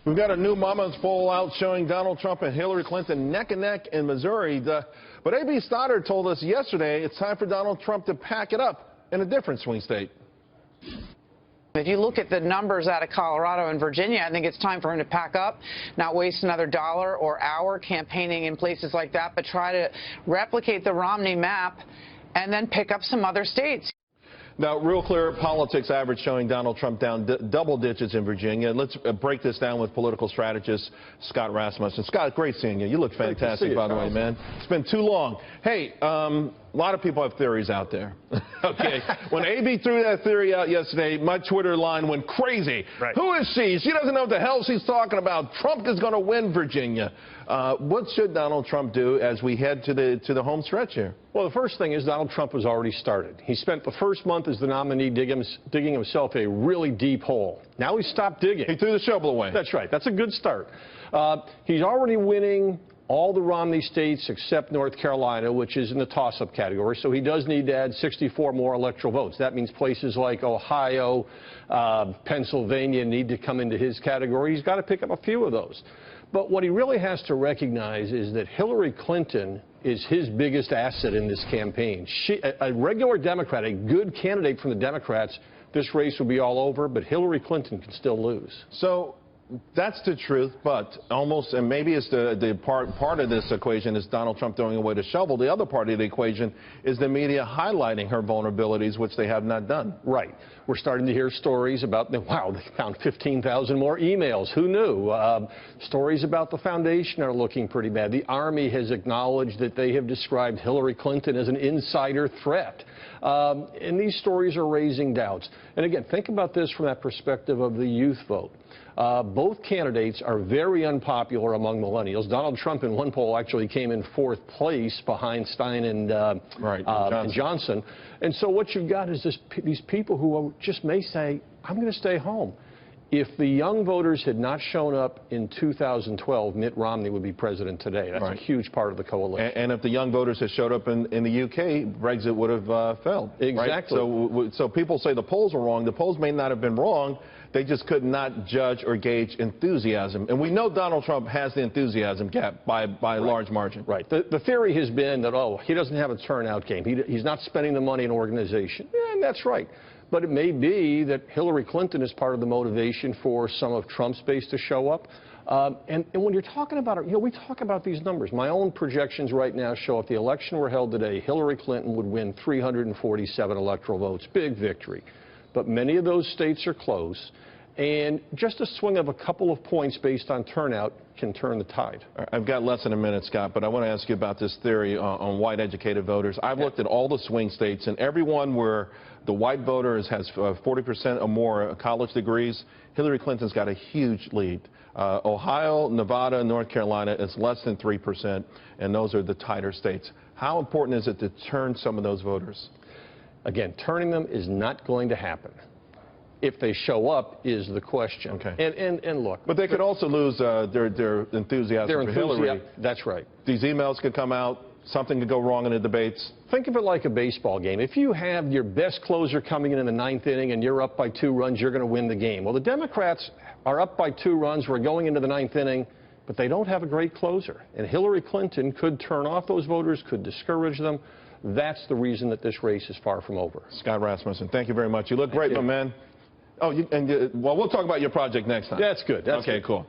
We've got a new Mama's poll out showing Donald Trump and Hillary Clinton neck and neck in Missouri. But A.B. Stoddard told us yesterday it's time for Donald Trump to pack it up in a different swing state. If you look at the numbers out of Colorado and Virginia, I think it's time for him to pack up, not waste another dollar or hour campaigning in places like that, but try to replicate the Romney map and then pick up some other states. Now, Real Clear Politics average showing Donald Trump down double digits in Virginia. Let's break this down with political strategist Scott Rasmussen. Scott, great seeing you. You look fantastic, by the way, man. It's been too long. Hey, a lot of people have theories out there. Okay. When A.B. threw that theory out yesterday, my Twitter line went crazy. Right. Who is she? She doesn't know what the hell she's talking about. Trump is going to win Virginia. What should Donald Trump do as we head to the home stretch here? Well, the first thing is Donald Trump has already started. He spent the first month as the nominee digging himself a really deep hole. Now he's stopped digging. He threw the shovel away. That's right. That's a good start. He's already winning all the Romney states except North Carolina, which is in the toss-up category. So he does need to add 64 more electoral votes. That means places like Ohio, Pennsylvania need to come into his category. He's got to pick up a few of those. But what he really has to recognize is that Hillary Clinton is his biggest asset in this campaign. A regular Democrat, a good candidate from the Democrats, this race will be all over, but Hillary Clinton can still lose. So that's the truth, but almost, and maybe it's the part of this equation is Donald Trump throwing away the shovel. The other part of the equation is the media highlighting her vulnerabilities, which they have not done. Right. We're starting to hear stories about, wow, they found 15,000 more emails. Who knew? Stories about the foundation are looking pretty bad. The Army has acknowledged that they have described Hillary Clinton as an insider threat. And these stories are raising doubts. And again, think about this from that perspective of the youth vote. Both candidates are very unpopular among millennials. Donald Trump in one poll actually came in 4th place behind Stein and Johnson. And so what you've got is these people who just may say, I'm going to stay home. If the young voters had not shown up in 2012, Mitt Romney would be president today. That's a huge part of the coalition. And if the young voters had showed up in the UK, Brexit would have failed. Exactly. Right? So people say the polls are wrong. The polls may not have been wrong. They just could not judge or gauge enthusiasm. And we know Donald Trump has the enthusiasm gap by a large margin. Right. The theory has been that, oh, he doesn't have a turnout game. He's not spending the money in organization. Yeah, and that's right. But it may be that Hillary Clinton is part of the motivation for some of Trump's base to show up. And when you're talking about it, we talk about these numbers. My own projections right now show if the election were held today, Hillary Clinton would win 347 electoral votes. Big victory. But many of those states are close. And just a swing of a couple of points based on turnout can turn the tide. I've got less than a minute, Scott, but I want to ask you about this theory on white educated voters. I've looked at all the swing states, and every one where the white voter has 40% or more college degrees, Hillary Clinton's got a huge lead. Ohio, Nevada, North Carolina is less than 3%, and those are the tighter states. How important is it to turn some of those voters? Again, turning them is not going to happen. If they show up is the question. Okay. And look. But they could also lose their enthusiasm for Hillary. That's right. These emails could come out. Something could go wrong in the debates. Think of it like a baseball game. If you have your best closer coming in the 9th inning and you're up by 2 runs, you're going to win the game. Well, the Democrats are up by 2 runs. We're going into the 9th inning, but they don't have a great closer. And Hillary Clinton could turn off those voters, could discourage them. That's the reason that this race is far from over. Scott Rasmussen, thank you very much. You look great, my man. Oh, well, we'll talk about your project next time. That's good. Okay, cool.